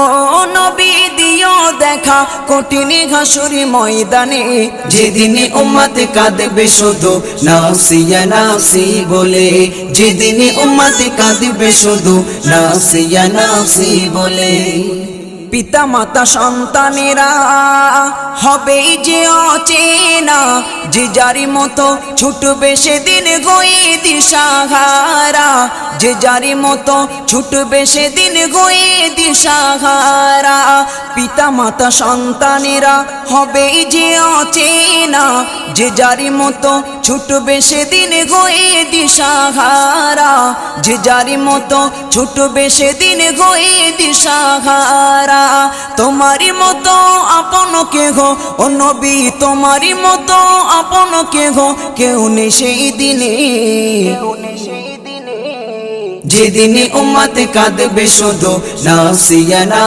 ও নবী দিও দেখা কঠিন হাসুরি ময়দানে, যেদিনে উম্মত কাঁদবে শুধু নাফসি ইয়া নাফসি বলে, যেদিনে উম্মত কাঁদবে শুধু নাফসি ইয়া নাফসি বলে। পিতা মাতা সন্তানেরা হবে যে অচেনা, যে যারি মতো ছুটবে সেদিন গয়ে দিশাহারা, যে যারি মতো ছুটবে সেদিন গয়ে দিশাহারা। পিতা মাতা সন্তানেরা হবে যে অচেনা, যে যারি মতো ছুটবে সেদিন গয়ে দিশাহারা, যে যারি মতো ছুটবে সেদিন গয়ে দিশাহারা। তোমারি মতো আপন কেহ ও নবী, তোমারি মতো আপন কেহ কেউ নেই সেই দিনে, যেদিনে উম্মত কাঁদবে শুধু নাফসি ইয়া